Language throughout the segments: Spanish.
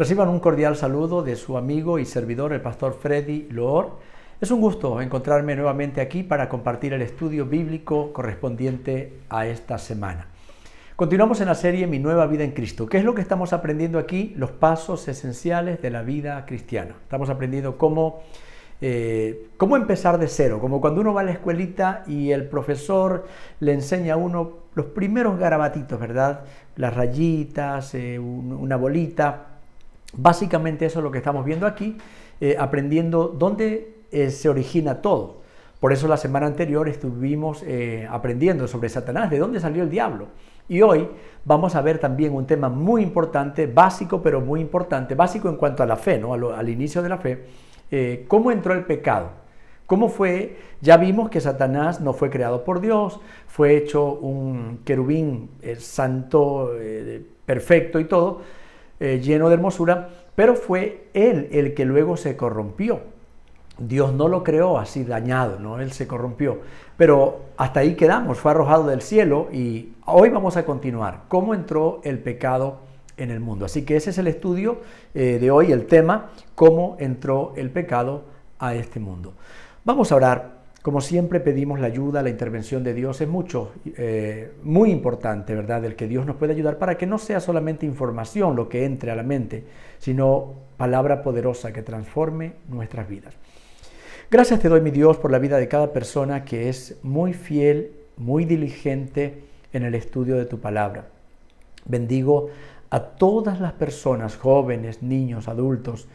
Reciban un cordial saludo de su amigo y servidor, el pastor Freddy Loor. Es un gusto encontrarme nuevamente aquí para compartir el estudio bíblico correspondiente a esta semana. Continuamos en la serie Mi Nueva Vida en Cristo. ¿Qué es lo que estamos aprendiendo aquí? Los pasos esenciales de la vida cristiana. Estamos aprendiendo cómo empezar de cero, como cuando uno va a la escuelita y el profesor le enseña a uno los primeros garabatitos, ¿verdad? Las rayitas, una bolita. Básicamente eso es lo que estamos viendo aquí, aprendiendo dónde se origina todo. Por eso la semana anterior estuvimos aprendiendo sobre Satanás, de dónde salió el diablo. Y hoy vamos a ver también un tema muy importante, básico pero muy importante, básico en cuanto a la fe, ¿no? Al inicio de la fe, cómo entró el pecado. ¿Cómo fue? Ya vimos que Satanás no fue creado por Dios, fue hecho un querubín santo, perfecto y todo, lleno de hermosura, pero fue él el que luego se corrompió. Dios no lo creó así dañado, ¿no? Él se corrompió. Pero hasta ahí quedamos, fue arrojado del cielo y hoy vamos a continuar. ¿Cómo entró el pecado en el mundo? Así que ese es el estudio de hoy, el tema, cómo entró el pecado a este mundo. Vamos a orar. Como siempre pedimos la ayuda, la intervención de Dios. Es muy importante, ¿verdad? El que Dios nos pueda ayudar para que no sea solamente información lo que entre a la mente, sino palabra poderosa que transforme nuestras vidas. Gracias te doy, mi Dios, por la vida de cada persona que es muy fiel, muy diligente en el estudio de tu palabra. Bendigo a todas las personas, jóvenes, niños, adultos,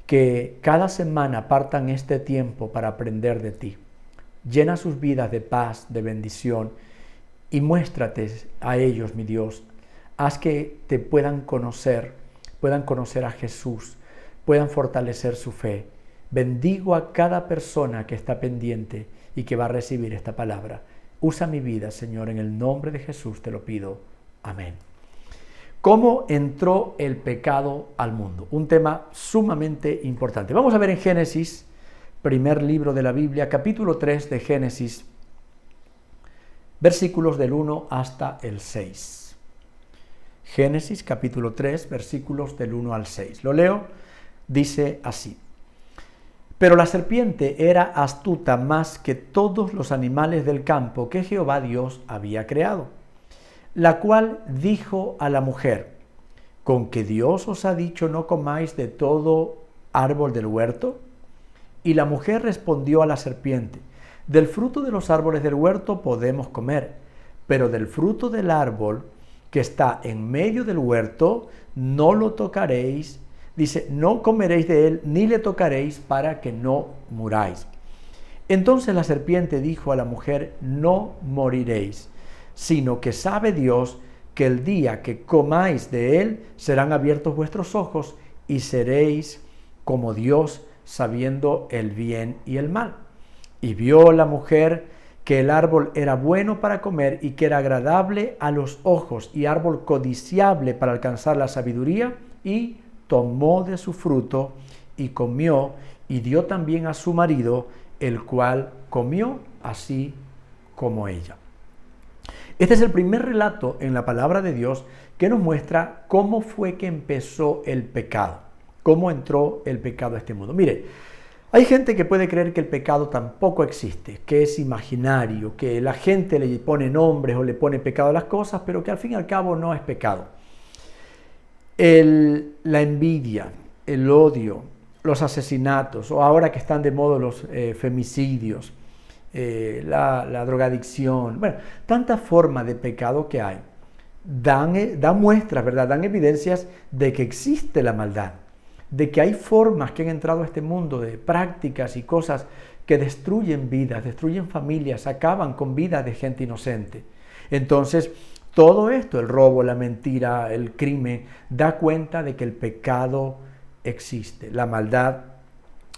que cada semana apartan este tiempo para aprender de ti. Llena sus vidas de paz, de bendición y muéstrate a ellos, mi Dios. Haz que te puedan conocer a Jesús, puedan fortalecer su fe. Bendigo a cada persona que está pendiente y que va a recibir esta palabra. Usa mi vida, Señor, en el nombre de Jesús te lo pido. Amén. ¿Cómo entró el pecado al mundo? Un tema sumamente importante. Vamos a ver en Génesis, primer libro de la Biblia, capítulo 3 de Génesis, versículos del 1 hasta el 6. Génesis, capítulo 3, versículos del 1 al 6. Lo leo, dice así. Pero la serpiente era astuta más que todos los animales del campo que Jehová Dios había creado, la cual dijo a la mujer, ¿con que Dios os ha dicho no comáis de todo árbol del huerto? Y la mujer respondió a la serpiente, del fruto de los árboles del huerto podemos comer, pero del fruto del árbol que está en medio del huerto no lo tocaréis. Dice, no comeréis de él ni le tocaréis para que no muráis. Entonces la serpiente dijo a la mujer, no moriréis, sino que sabe Dios que el día que comáis de él serán abiertos vuestros ojos y seréis como Dios, sabiendo el bien y el mal. Y vio la mujer que el árbol era bueno para comer y que era agradable a los ojos y árbol codiciable para alcanzar la sabiduría, y tomó de su fruto y comió y dio también a su marido, el cual comió así como ella. Este es el primer relato en la palabra de Dios que nos muestra cómo fue que empezó el pecado, cómo entró el pecado a este mundo. Mire, hay gente que puede creer que el pecado tampoco existe, que es imaginario, que la gente le pone nombres o le pone pecado a las cosas, pero que al fin y al cabo no es pecado. La envidia, el odio, los asesinatos, o ahora que están de moda los femicidios, la drogadicción, bueno, tantas formas de pecado que hay, dan muestras, ¿verdad? Dan evidencias de que existe la maldad, de que hay formas que han entrado a este mundo de prácticas y cosas que destruyen vidas, destruyen familias, acaban con vidas de gente inocente. Entonces, todo esto, el robo, la mentira, el crimen, da cuenta de que el pecado existe, la maldad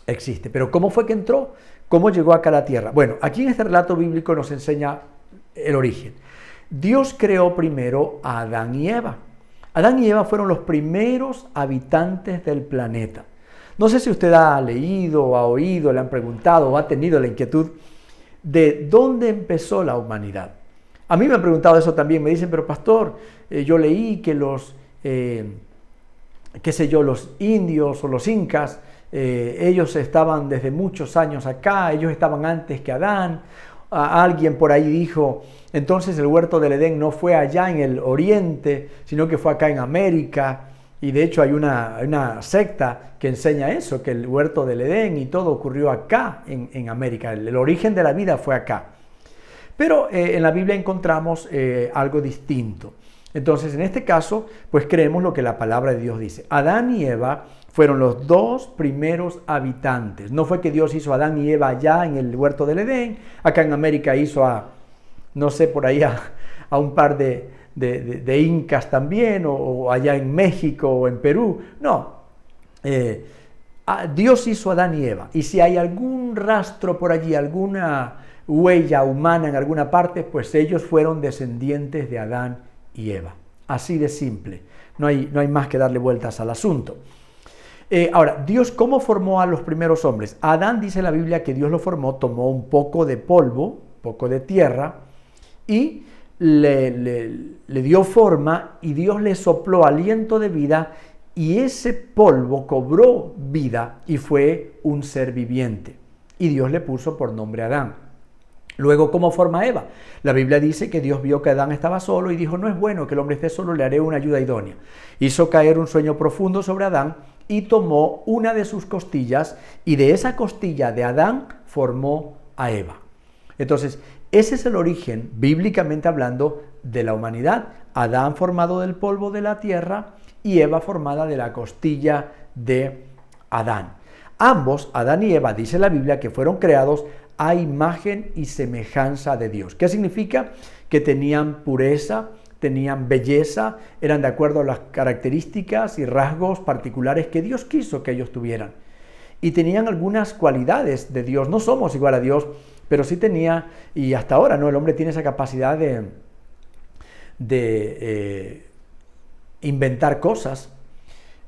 existe. Pero ¿cómo fue que entró? ¿Cómo llegó acá a la tierra? Bueno, aquí en este relato bíblico nos enseña el origen. Dios creó primero a Adán y Eva. Adán y Eva fueron los primeros habitantes del planeta. No sé si usted ha leído o ha oído, le han preguntado o ha tenido la inquietud de dónde empezó la humanidad. A mí me han preguntado eso también, me dicen, pero pastor, yo leí que los qué sé yo, los indios o los incas, ellos estaban desde muchos años acá, ellos estaban antes que Adán. Alguien por ahí dijo, entonces el huerto del Edén no fue allá en el oriente, sino que fue acá en América. Y de hecho hay una secta que enseña eso, que el huerto del Edén y todo ocurrió acá en América. El origen de la vida fue acá. Pero en la Biblia encontramos algo distinto. Entonces, en este caso, pues creemos lo que la palabra de Dios dice. Adán y Eva fueron los dos primeros habitantes. No fue que Dios hizo a Adán y Eva allá en el huerto del Edén, acá en América hizo no sé, por ahí a un par de incas también, o allá en México o en Perú. No, Dios hizo a Adán y Eva. Y si hay algún rastro por allí, alguna huella humana en alguna parte, pues ellos fueron descendientes de Adán y Eva. Así de simple. No hay más que darle vueltas al asunto. Ahora, Dios, ¿cómo formó a los primeros hombres? Adán, dice la Biblia, que Dios lo formó, tomó un poco de polvo, un poco de tierra, y le dio forma, y Dios le sopló aliento de vida, y ese polvo cobró vida y fue un ser viviente. Y Dios le puso por nombre Adán. Luego, ¿cómo forma Eva? La Biblia dice que Dios vio que Adán estaba solo y dijo, no es bueno que el hombre esté solo, le haré una ayuda idónea. Hizo caer un sueño profundo sobre Adán y tomó una de sus costillas, y de esa costilla de Adán formó a Eva. Entonces, ese es el origen, bíblicamente hablando, de la humanidad. Adán formado del polvo de la tierra y Eva formada de la costilla de Adán. Ambos, Adán y Eva, dice la Biblia, que fueron creados a imagen y semejanza de Dios. ¿Qué significa? Que tenían pureza, tenían belleza, eran de acuerdo a las características y rasgos particulares que Dios quiso que ellos tuvieran. Y tenían algunas cualidades de Dios. No somos igual a Dios, pero sí tenía, y hasta ahora, ¿no? El hombre tiene esa capacidad de inventar cosas,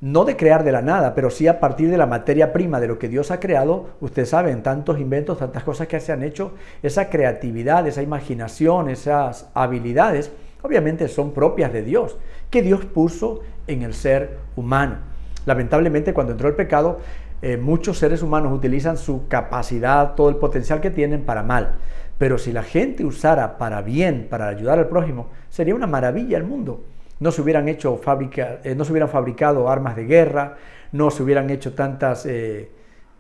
no de crear de la nada, pero sí a partir de la materia prima de lo que Dios ha creado. Ustedes saben, tantos inventos, tantas cosas que se han hecho, esa creatividad, esa imaginación, esas habilidades, obviamente son propias de Dios, que Dios puso en el ser humano. Lamentablemente, cuando entró el pecado, muchos seres humanos utilizan su capacidad, todo el potencial que tienen para mal. Pero si la gente usara para bien, para ayudar al prójimo, sería una maravilla el mundo. No se hubieran fabricado armas de guerra, no se hubieran hecho tantas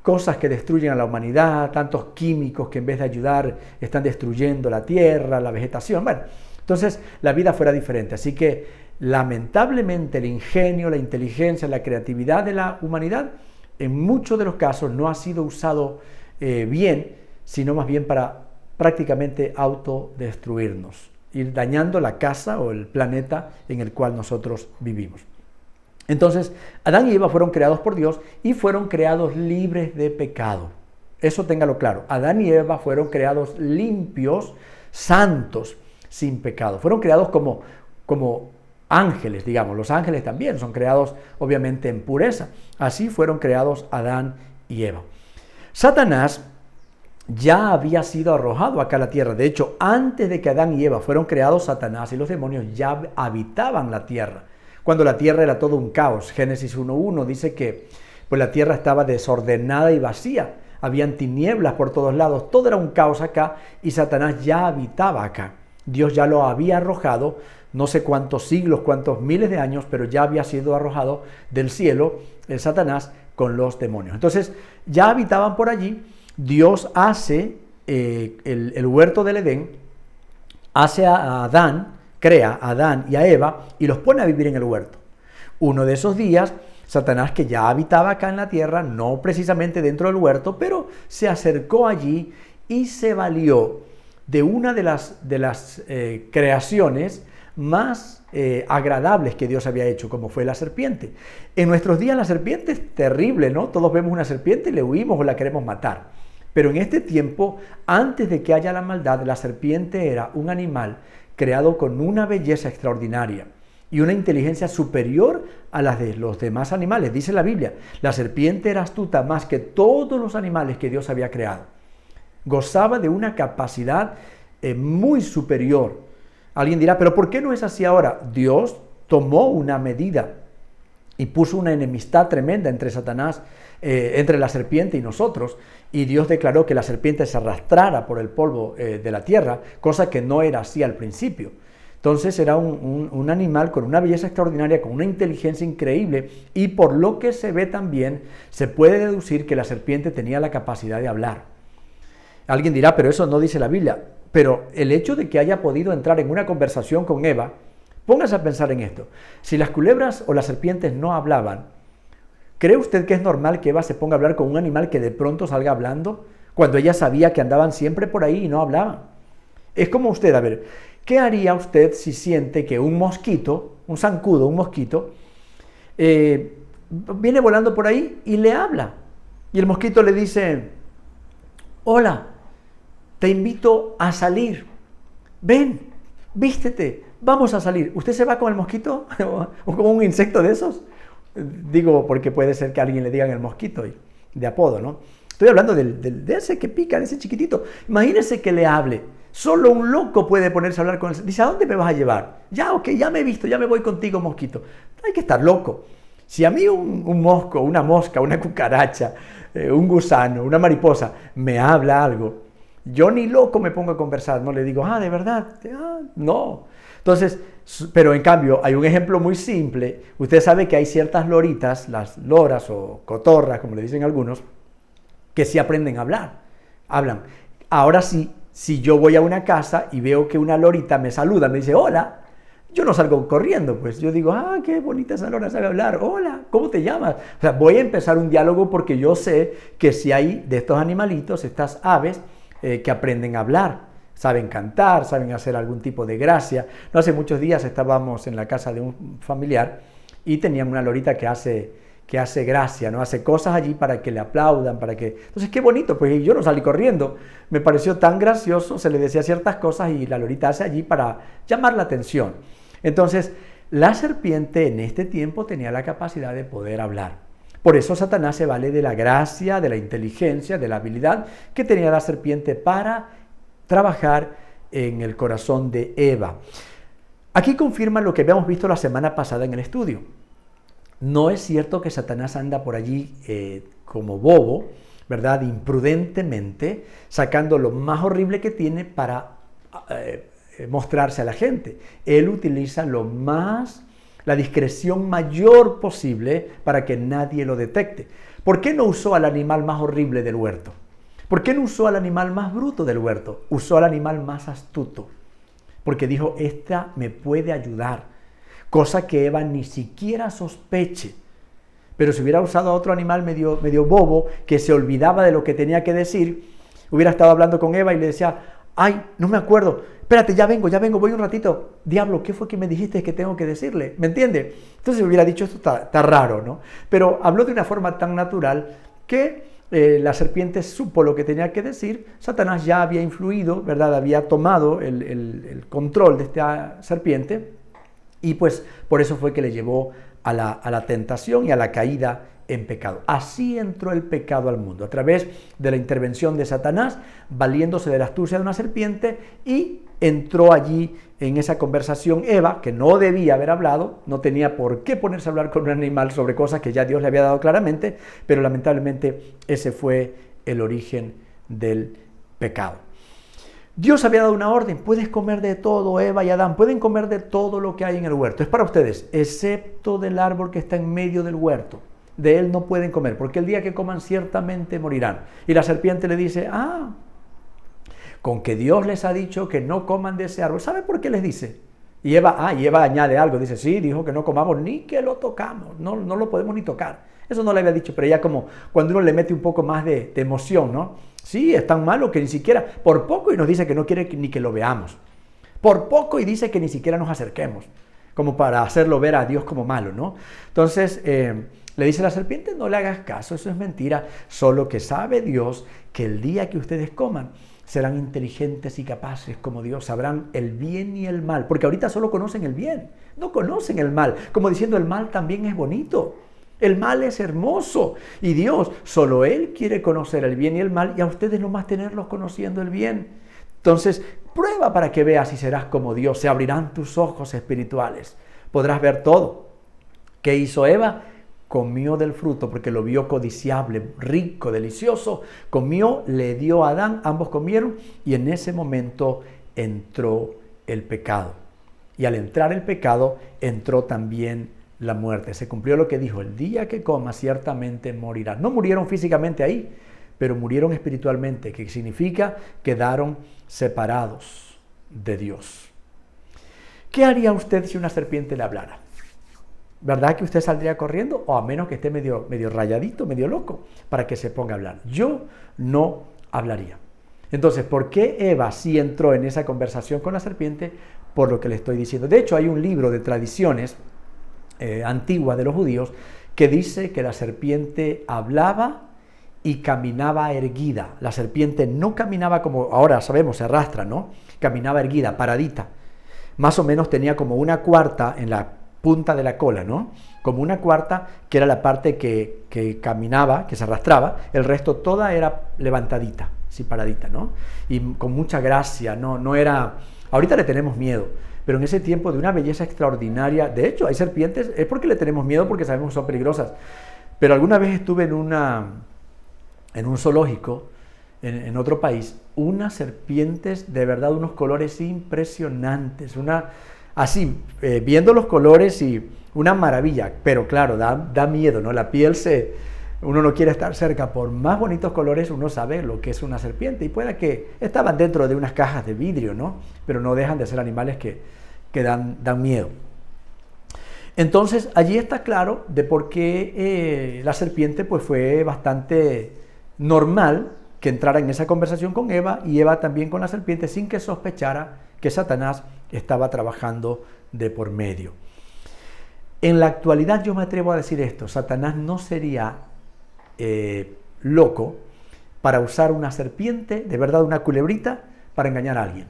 cosas que destruyen a la humanidad, tantos químicos que en vez de ayudar están destruyendo la tierra, la vegetación. Bueno, entonces la vida fuera diferente. Así que lamentablemente el ingenio, la inteligencia, la creatividad de la humanidad en muchos de los casos no ha sido usado bien, sino más bien para prácticamente autodestruirnos, ir dañando la casa o el planeta en el cual nosotros vivimos. Entonces, Adán y Eva fueron creados por Dios y fueron creados libres de pecado. Eso téngalo claro. Adán y Eva fueron creados limpios, santos, sin pecado. Fueron creados como ángeles, digamos. Los ángeles también son creados obviamente en pureza. Así fueron creados Adán y Eva. Satanás ya había sido arrojado acá a la tierra. De hecho, antes de que Adán y Eva fueron creados, Satanás y los demonios ya habitaban la tierra, cuando la tierra era todo un caos. Génesis 1:1 dice que pues, la tierra estaba desordenada y vacía, habían tinieblas por todos lados, todo era un caos acá, y Satanás ya habitaba acá. Dios ya lo había arrojado, no sé cuántos siglos, cuántos miles de años, pero ya había sido arrojado del cielo el Satanás con los demonios. Entonces, ya habitaban por allí. Dios hace el huerto del Edén, hace a Adán, crea a Adán y a Eva y los pone a vivir en el huerto. Uno de esos días, Satanás, que ya habitaba acá en la tierra, no precisamente dentro del huerto, pero se acercó allí y se valió de una de las creaciones más agradables que Dios había hecho, como fue la serpiente. En nuestros días la serpiente es terrible, ¿no? Todos vemos una serpiente y le huimos o la queremos matar. Pero en este tiempo, antes de que haya la maldad, la serpiente era un animal creado con una belleza extraordinaria y una inteligencia superior a las de los demás animales. Dice la Biblia, la serpiente era astuta más que todos los animales que Dios había creado. Gozaba de una capacidad muy superior. Alguien dirá, ¿pero por qué no es así ahora? Dios tomó una medida y puso una enemistad tremenda entre Satanás, entre la serpiente y nosotros, y Dios declaró que la serpiente se arrastrara por el polvo de la tierra, cosa que no era así al principio. Entonces era un animal con una belleza extraordinaria, con una inteligencia increíble, y por lo que se ve también, se puede deducir que la serpiente tenía la capacidad de hablar. Alguien dirá, pero eso no dice la Biblia. Pero el hecho de que haya podido entrar en una conversación con Eva, póngase a pensar en esto. Si las culebras o las serpientes no hablaban, ¿cree usted que es normal que Eva se ponga a hablar con un animal que de pronto salga hablando, cuando ella sabía que andaban siempre por ahí y no hablaban? Es como usted, a ver, ¿qué haría usted si siente que un mosquito, un zancudo, un mosquito, viene volando por ahí y le habla? Y el mosquito le dice, hola, te invito a salir, ven, vístete, vamos a salir. ¿Usted se va con el mosquito o con un insecto de esos? Digo, porque puede ser que a alguien le digan el mosquito de apodo, ¿no? Estoy hablando de ese que pica, de ese chiquitito. Imagínese que le hable. Solo un loco puede ponerse a hablar con él. Dice, ¿a dónde me vas a llevar? Ya, ok, ya me he visto, ya me voy contigo, mosquito. Hay que estar loco. Si a mí un mosco, una mosca, una cucaracha, un gusano, una mariposa, me habla algo, yo ni loco me pongo a conversar, no le digo, de verdad, no. Entonces, pero en cambio, hay un ejemplo muy simple. Usted sabe que hay ciertas loritas, las loras o cotorras, como le dicen algunos, que sí aprenden a hablar, hablan. Ahora sí, si yo voy a una casa y veo que una lorita me saluda, me dice, hola, yo no salgo corriendo, pues yo digo, qué bonita esa lora, sabe hablar, hola, ¿cómo te llamas? O sea, voy a empezar un diálogo porque yo sé que si hay de estos animalitos, estas aves, que aprenden a hablar, saben cantar, saben hacer algún tipo de gracia. No hace muchos días estábamos en la casa de un familiar y tenían una lorita que hace gracia, ¿no? Hace cosas allí para que le aplaudan, para que... Entonces, qué bonito, pues yo no salí corriendo. Me pareció tan gracioso, se le decía ciertas cosas y la lorita hace allí para llamar la atención. Entonces, la serpiente en este tiempo tenía la capacidad de poder hablar. Por eso Satanás se vale de la gracia, de la inteligencia, de la habilidad que tenía la serpiente para trabajar en el corazón de Eva. Aquí confirma lo que habíamos visto la semana pasada en el estudio. No es cierto que Satanás anda por allí como bobo, ¿verdad? Imprudentemente, sacando lo más horrible que tiene para mostrarse a la gente. Él utiliza la discreción mayor posible para que nadie lo detecte. ¿Por qué no usó al animal más horrible del huerto? ¿Por qué no usó al animal más bruto del huerto? Usó al animal más astuto. Porque dijo, esta me puede ayudar. Cosa que Eva ni siquiera sospeche. Pero si hubiera usado a otro animal medio bobo, que se olvidaba de lo que tenía que decir, hubiera estado hablando con Eva y le decía, no me acuerdo, espérate, ya vengo, voy un ratito. Diablo, ¿qué fue que me dijiste que tengo que decirle? ¿Me entiende? Entonces hubiera dicho, esto está raro, ¿no? Pero habló de una forma tan natural que la serpiente supo lo que tenía que decir. Satanás ya había influido, ¿verdad? Había tomado el control de esta serpiente y pues por eso fue que le llevó a la tentación y a la caída en pecado. Así entró el pecado al mundo, a través de la intervención de Satanás, valiéndose de la astucia de una serpiente, y entró allí en esa conversación Eva, que no debía haber hablado, no tenía por qué ponerse a hablar con un animal sobre cosas que ya Dios le había dado claramente, pero lamentablemente ese fue el origen del pecado. Dios había dado una orden, puedes comer de todo, Eva y Adán, pueden comer de todo lo que hay en el huerto, es para ustedes, excepto del árbol que está en medio del huerto. De él no pueden comer, porque el día que coman ciertamente morirán. Y la serpiente le dice, con que Dios les ha dicho que no coman de ese árbol. ¿Sabe por qué les dice? Y Eva añade algo, dice, sí, dijo que no comamos ni que lo tocamos, no lo podemos ni tocar. Eso no le había dicho, pero ya como cuando uno le mete un poco más de emoción, ¿no? Sí, es tan malo que ni siquiera, por poco y nos dice que no quiere ni que lo veamos. Por poco y dice que ni siquiera nos acerquemos, como para hacerlo ver a Dios como malo, ¿no? Entonces, le dice la serpiente, no le hagas caso, eso es mentira, solo que sabe Dios que el día que ustedes coman, serán inteligentes y capaces como Dios, sabrán el bien y el mal, porque ahorita solo conocen el bien, no conocen el mal, como diciendo el mal también es bonito, el mal es hermoso, y Dios, solo Él quiere conocer el bien y el mal, y a ustedes nomás tenerlos conociendo el bien. Entonces, prueba para que veas y serás como Dios, se abrirán tus ojos espirituales, podrás ver todo. ¿Qué hizo Eva? Comió del fruto porque lo vio codiciable, rico, delicioso. Comió, le dio a Adán, ambos comieron y en ese momento entró el pecado. Y al entrar el pecado, entró también la muerte. Se cumplió lo que dijo: el día que comas ciertamente morirás. No murieron físicamente ahí, pero murieron espiritualmente, que significa quedaron separados de Dios. ¿Qué haría usted si una serpiente le hablara? ¿Verdad que usted saldría corriendo? O a menos que esté medio rayadito, medio loco, para que se ponga a hablar. Yo no hablaría. Entonces, ¿por qué Eva sí entró en esa conversación con la serpiente? Por lo que le estoy diciendo. De hecho, hay un libro de tradiciones antiguas de los judíos que dice que la serpiente hablaba y caminaba erguida. La serpiente no caminaba como ahora sabemos, se arrastra, ¿no? Caminaba erguida, paradita. Más o menos tenía como una cuarta en la punta de la cola, ¿no? Como una cuarta que era la parte que caminaba, que se arrastraba, el resto toda era levantadita, así paradita, ¿no? Y con mucha gracia, no era... Ahorita le tenemos miedo, pero en ese tiempo de una belleza extraordinaria. De hecho, hay serpientes, es porque le tenemos miedo porque sabemos que son peligrosas. Pero alguna vez estuve en un zoológico, en otro país, unas serpientes de verdad, unos colores impresionantes, así, viendo los colores y una maravilla, pero claro, da miedo, ¿no? La piel uno no quiere estar cerca, por más bonitos colores uno sabe lo que es una serpiente, y puede que estaban dentro de unas cajas de vidrio, ¿no? Pero no dejan de ser animales que dan miedo. Entonces, allí está claro de por qué la serpiente pues fue bastante normal que entrara en esa conversación con Eva, y Eva también con la serpiente, sin que sospechara que Satanás estaba trabajando de por medio. En la actualidad yo me atrevo a decir esto: Satanás no sería loco para usar una serpiente, de verdad una culebrita, para engañar a alguien.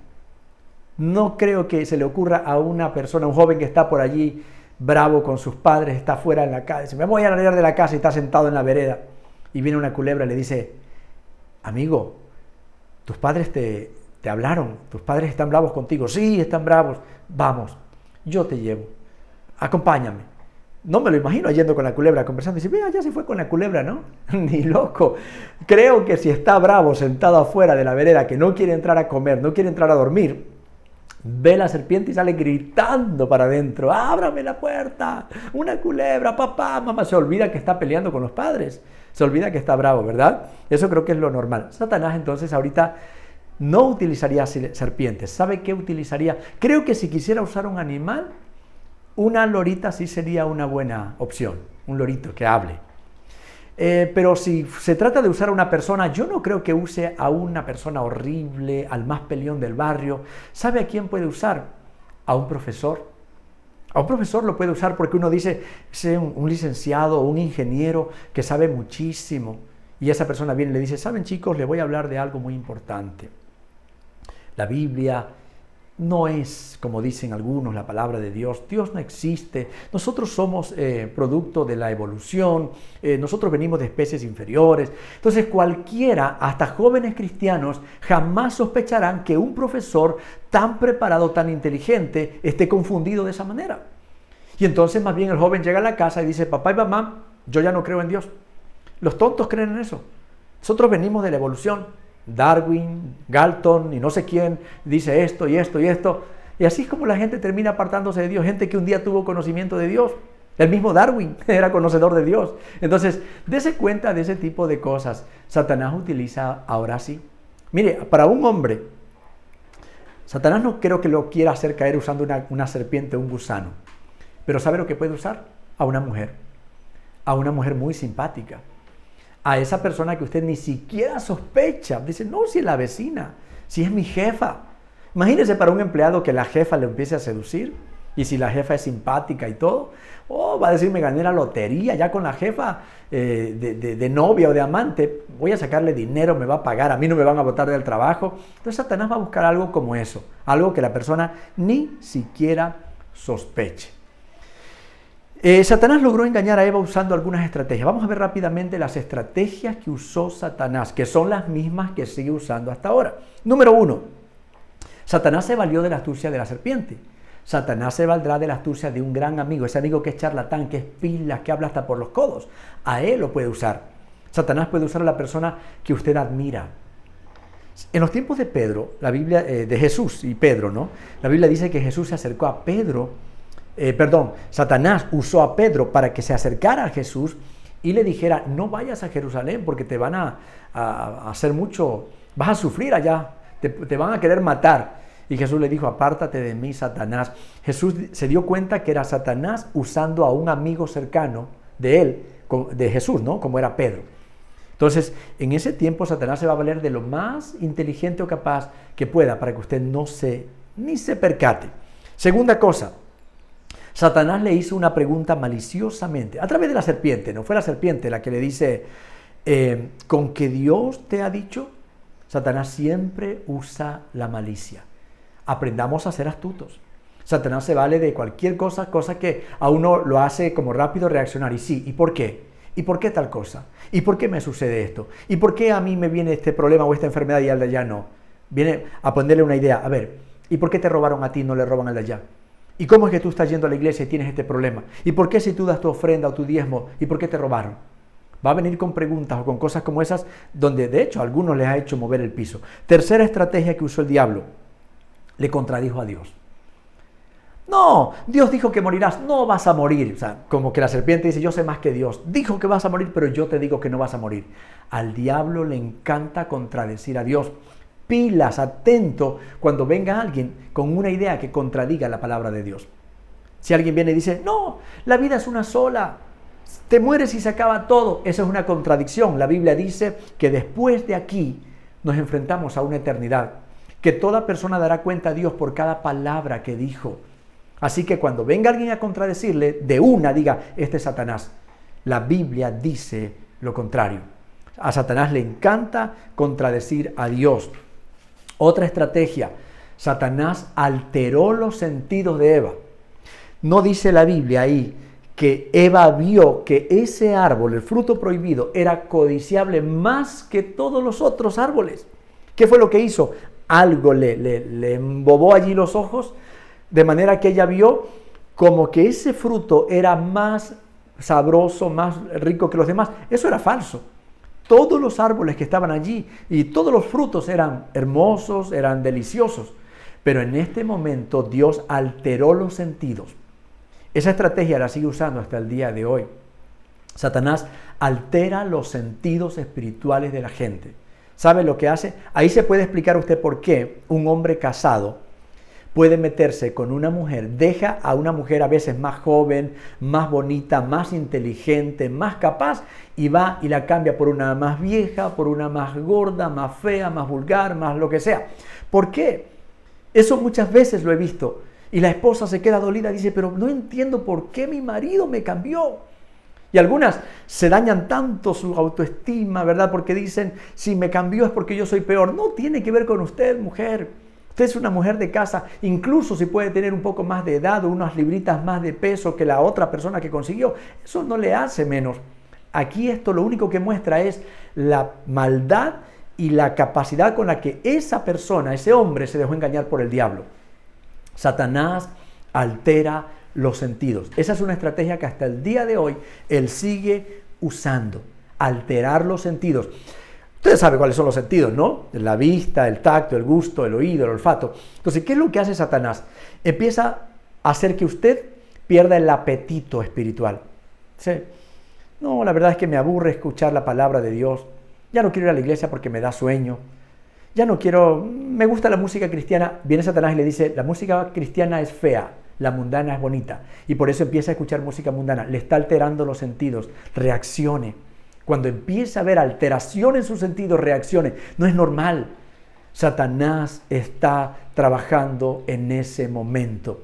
No creo que se le ocurra a una persona, un joven que está por allí bravo con sus padres, está fuera en la calle, dice: me voy a largar de la casa, y está sentado en la vereda, y viene una culebra y le dice: amigo, tus padres te hablaron, tus padres están bravos contigo. Sí, están bravos. Vamos, yo te llevo, acompáñame. No me lo imagino yendo con la culebra conversando y dice: mira, ya se fue con la culebra, ¿no? Ni loco. Creo que si está bravo sentado afuera de la vereda, que no quiere entrar a comer, no quiere entrar a dormir, ve la serpiente y sale gritando para adentro: ábrame la puerta, una culebra, papá, mamá. Se olvida que está peleando con los padres, se olvida que está bravo, ¿verdad? Eso creo que es lo normal. Satanás entonces ahorita no utilizaría serpientes. ¿Sabe qué utilizaría? Creo que si quisiera usar un animal, una lorita sí sería una buena opción, un lorito que hable. Pero si se trata de usar a una persona, yo no creo que use a una persona horrible, al más peleón del barrio. ¿Sabe a quién puede usar? A un profesor. A un profesor lo puede usar porque uno dice, sé un licenciado o un ingeniero que sabe muchísimo. Y esa persona viene y le dice: saben, chicos, les voy a hablar de algo muy importante. La Biblia no es, como dicen algunos, la palabra de Dios. Dios no existe. Nosotros somos producto de la evolución. Nosotros venimos de especies inferiores. Entonces cualquiera, hasta jóvenes cristianos, jamás sospecharán que un profesor tan preparado, tan inteligente, esté confundido de esa manera. Y entonces más bien el joven llega a la casa y dice: papá y mamá, yo ya no creo en Dios. Los tontos creen en eso. Nosotros venimos de la evolución. Darwin, Galton y no sé quién dice esto y esto y esto. Y así es como la gente termina apartándose de Dios. Gente que un día tuvo conocimiento de Dios. El mismo Darwin era conocedor de Dios. Entonces, dése cuenta de ese tipo de cosas. Satanás utiliza ahora sí. Mire, para un hombre, Satanás no creo que lo quiera hacer caer usando una serpiente o un gusano. Pero ¿sabe lo que puede usar? A una mujer. A una mujer muy simpática. A esa persona que usted ni siquiera sospecha. Dice: no, si es la vecina, si es mi jefa. Imagínese para un empleado que la jefa le empiece a seducir. Y si la jefa es simpática y todo, va a decir: me gané la lotería ya con la jefa de novia o de amante. Voy a sacarle dinero, me va a pagar, a mí no me van a botar del trabajo. Entonces Satanás va a buscar algo como eso. Algo que la persona ni siquiera sospeche. Satanás logró engañar a Eva usando algunas estrategias. Vamos a ver rápidamente las estrategias que usó Satanás, que son las mismas que sigue usando hasta ahora. Número 1, Satanás se valió de la astucia de la serpiente. Satanás se valdrá de la astucia de un gran amigo, ese amigo que es charlatán, que es pilas, que habla hasta por los codos. A él lo puede usar. Satanás puede usar a la persona que usted admira. En los tiempos de Pedro, la Biblia, de Jesús y Pedro, ¿no? La Biblia dice que Jesús se acercó a Pedro, Satanás usó a Pedro para que se acercara a Jesús y le dijera, no vayas a Jerusalén porque te van a hacer mucho, vas a sufrir allá, te van a querer matar. Y Jesús le dijo, apártate de mí, Satanás. Jesús se dio cuenta que era Satanás usando a un amigo cercano de él, de Jesús, ¿no? Como era Pedro. Entonces, en ese tiempo Satanás se va a valer de lo más inteligente o capaz que pueda para que usted ni se percate. Segunda cosa, Satanás le hizo una pregunta maliciosamente, a través de la serpiente. No fue la serpiente la que le dice, ¿con que Dios te ha dicho? Satanás siempre usa la malicia. Aprendamos a ser astutos. Satanás se vale de cualquier cosa que a uno lo hace como rápido reaccionar. Y sí, ¿y por qué? ¿Y por qué tal cosa? ¿Y por qué me sucede esto? ¿Y por qué a mí me viene este problema o esta enfermedad y al de allá no? Viene a ponerle una idea. A ver, ¿y por qué te robaron a ti y no le roban al de allá? ¿Y cómo es que tú estás yendo a la iglesia y tienes este problema? ¿Y por qué si tú das tu ofrenda o tu diezmo, y por qué te robaron? Va a venir con preguntas o con cosas como esas, donde de hecho a algunos les ha hecho mover el piso. Tercera estrategia que usó el diablo, le contradijo a Dios. No, Dios dijo que morirás, no vas a morir. O sea, como que la serpiente dice, yo sé más que Dios. Dijo que vas a morir, pero yo te digo que no vas a morir. Al diablo le encanta contradecir a Dios. Pilas, atento cuando venga alguien con una idea que contradiga la palabra de Dios. Si alguien viene y dice, no, la vida es una sola, te mueres y se acaba todo. Esa es una contradicción. La Biblia dice que después de aquí nos enfrentamos a una eternidad, que toda persona dará cuenta a Dios por cada palabra que dijo. Así que cuando venga alguien a contradecirle, de una diga, este es Satanás. La Biblia dice lo contrario. A Satanás le encanta contradecir a Dios. Otra estrategia, Satanás alteró los sentidos de Eva. No dice la Biblia ahí que Eva vio que ese árbol, el fruto prohibido, era codiciable más que todos los otros árboles. ¿Qué fue lo que hizo? Algo le embobó allí los ojos, de manera que ella vio como que ese fruto era más sabroso, más rico que los demás. Eso era falso. Todos los árboles que estaban allí y todos los frutos eran hermosos, eran deliciosos. Pero en este momento Dios alteró los sentidos. Esa estrategia la sigue usando hasta el día de hoy. Satanás altera los sentidos espirituales de la gente. ¿Sabe lo que hace? Ahí se puede explicar a usted por qué un hombre casado puede meterse con una mujer, deja a una mujer a veces más joven, más bonita, más inteligente, más capaz, y va y la cambia por una más vieja, por una más gorda, más fea, más vulgar, más lo que sea. ¿Por qué? Eso muchas veces lo he visto. Y la esposa se queda dolida y dice, pero no entiendo por qué mi marido me cambió. Y algunas se dañan tanto su autoestima, ¿verdad? Porque dicen, si me cambió es porque yo soy peor. No tiene que ver con usted, mujer. Usted es una mujer de casa, incluso si puede tener un poco más de edad o unas libritas más de peso que la otra persona que consiguió. Eso no le hace menos. Aquí esto lo único que muestra es la maldad y la capacidad con la que esa persona, ese hombre, se dejó engañar por el diablo. Satanás altera los sentidos. Esa es una estrategia que hasta el día de hoy él sigue usando. Alterar los sentidos. Ustedes saben cuáles son los sentidos, ¿no? La vista, el tacto, el gusto, el oído, el olfato. Entonces, ¿qué es lo que hace Satanás? Empieza a hacer que usted pierda el apetito espiritual. ¿Sí? No, la verdad es que me aburre escuchar la palabra de Dios. Ya no quiero ir a la iglesia porque me da sueño. Ya no quiero, me gusta la música cristiana. Viene Satanás y le dice, la música cristiana es fea, la mundana es bonita. Y por eso empieza a escuchar música mundana. Le está alterando los sentidos. Reaccione. Cuando empieza a haber alteración en sus sentidos, reaccione. No es normal. Satanás está trabajando en ese momento.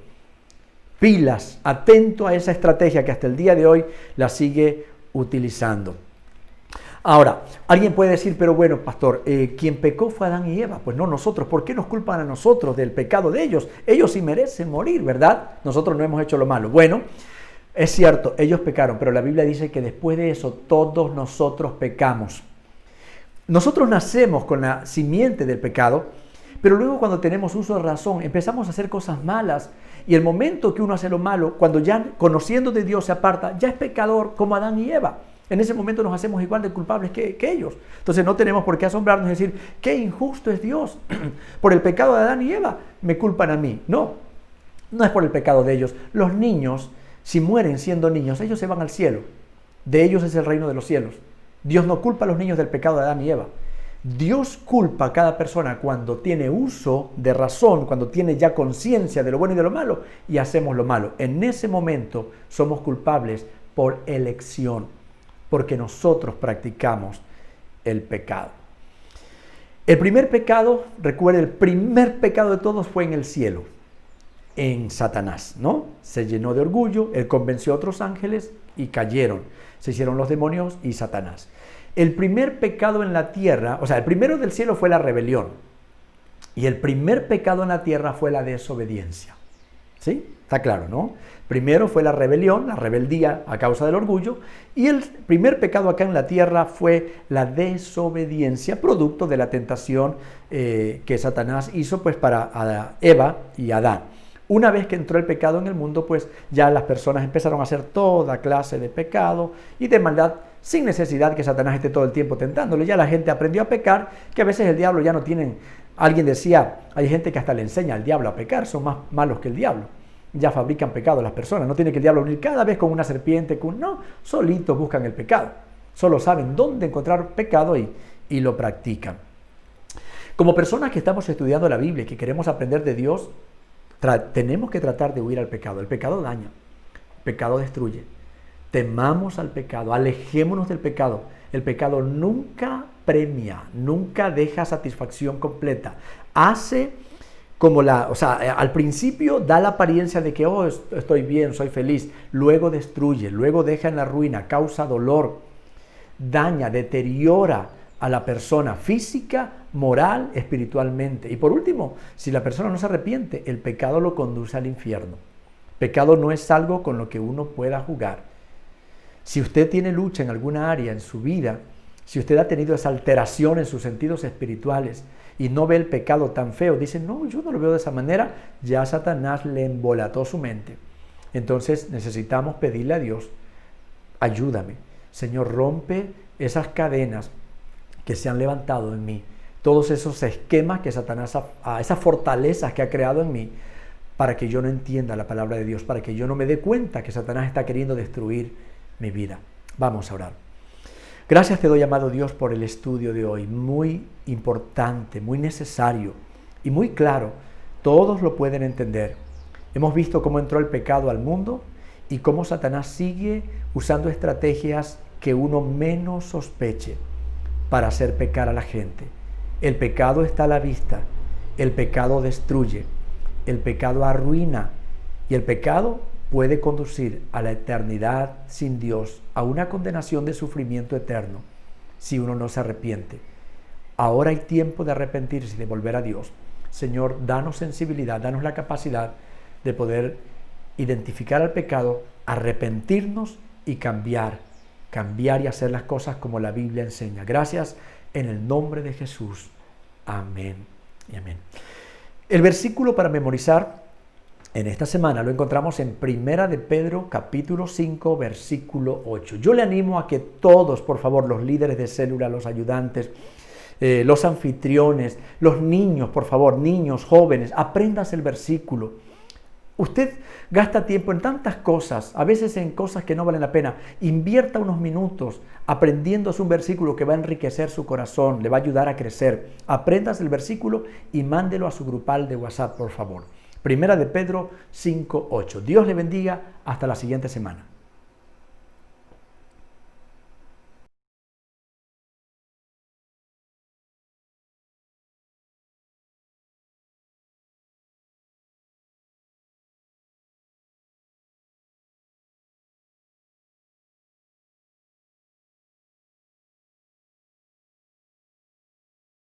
Pilas, atento a esa estrategia que hasta el día de hoy la sigue utilizando. Ahora, alguien puede decir, pero bueno, pastor, quien pecó fue Adán y Eva. Pues no nosotros. ¿Por qué nos culpan a nosotros del pecado de ellos? Ellos sí merecen morir, ¿verdad? Nosotros no hemos hecho lo malo. Bueno, es cierto, ellos pecaron, pero la Biblia dice que después de eso todos nosotros pecamos. Nosotros nacemos con la simiente del pecado, Pero luego cuando tenemos uso de razón, empezamos a hacer cosas malas. Y el momento que uno hace lo malo, cuando ya conociendo de Dios se aparta, ya es pecador como Adán y Eva. En ese momento nos hacemos igual de culpables que ellos. Entonces no tenemos por qué asombrarnos y decir, qué injusto es Dios. Por el pecado de Adán y Eva me culpan a mí. No, no es por el pecado de ellos. Los niños, si mueren siendo niños, ellos se van al cielo. De ellos es el reino de los cielos. Dios no culpa a los niños del pecado de Adán y Eva. Dios culpa a cada persona cuando tiene uso de razón, cuando tiene ya conciencia de lo bueno y de lo malo, y hacemos lo malo. En ese momento somos culpables por elección, porque nosotros practicamos el pecado. El primer pecado, recuerde, el primer pecado de todos fue en el cielo, en Satanás, ¿no? Se llenó de orgullo, él convenció a otros ángeles y cayeron. Se hicieron los demonios y Satanás. El primer pecado en la tierra, o sea, el primero del cielo fue la rebelión. Y el primer pecado en la tierra fue la desobediencia. ¿Sí? Está claro, ¿no? Primero fue la rebelión, la rebeldía a causa del orgullo. Y el primer pecado acá en la tierra fue la desobediencia, producto de la tentación que Satanás hizo pues para Eva y Adán. Una vez que entró el pecado en el mundo, pues ya las personas empezaron a hacer toda clase de pecado y de maldad sin necesidad que Satanás esté todo el tiempo tentándole. Ya la gente aprendió a pecar, que a veces el diablo ya no tienen... Alguien decía, hay gente que hasta le enseña al diablo a pecar, son más malos que el diablo. Ya fabrican pecado las personas, no tiene que el diablo venir cada vez con una serpiente, no, solitos buscan el pecado. Solo saben dónde encontrar pecado y lo practican. Como personas que estamos estudiando la Biblia y que queremos aprender de Dios, tenemos que tratar de huir al pecado. El pecado daña, el pecado destruye. Temamos al pecado, alejémonos del pecado. El pecado nunca premia, nunca deja satisfacción completa. Hace como al principio da la apariencia de que, oh, estoy bien, soy feliz. Luego destruye, luego deja en la ruina, causa dolor, daña, deteriora a la persona física, moral, espiritualmente. Y por último, si la persona no se arrepiente, el pecado lo conduce al infierno. Pecado no es algo con lo que uno pueda jugar. Si usted tiene lucha en alguna área en su vida, si usted ha tenido esa alteración en sus sentidos espirituales y no ve el pecado tan feo, dice, no, yo no lo veo de esa manera, ya Satanás le embolató su mente. Entonces necesitamos pedirle a Dios, ayúdame, Señor, rompe esas cadenas que se han levantado en mí, todos esos esquemas que Satanás, esas fortalezas que ha creado en mí, para que yo no entienda la palabra de Dios, para que yo no me dé cuenta que Satanás está queriendo destruir mi vida. Vamos a orar. Gracias te doy, amado Dios, por el estudio de hoy, muy importante, muy necesario y muy claro. Todos lo pueden entender. Hemos visto cómo entró el pecado al mundo y cómo Satanás sigue usando estrategias que uno menos sospeche para hacer pecar a la gente. El pecado está a la vista, el pecado destruye, el pecado arruina y el pecado puede conducir a la eternidad sin Dios, a una condenación de sufrimiento eterno, si uno no se arrepiente. Ahora hay tiempo de arrepentirse y de volver a Dios. Señor, danos sensibilidad, danos la capacidad de poder identificar el pecado, arrepentirnos y cambiar y hacer las cosas como la Biblia enseña. Gracias en el nombre de Jesús. Amén y amén. El versículo para memorizar en esta semana lo encontramos en Primera de Pedro, capítulo 5, versículo 8. Yo le animo a que todos, por favor, los líderes de célula, los ayudantes, los anfitriones, los niños, por favor, niños, jóvenes, aprendas el versículo. Usted gasta tiempo en tantas cosas, a veces en cosas que no valen la pena. Invierta unos minutos aprendiéndose un versículo que va a enriquecer su corazón, le va a ayudar a crecer. Aprendas el versículo y mándelo a su grupal de WhatsApp, por favor. Primera de Pedro 5:8. Dios le bendiga. Hasta la siguiente semana.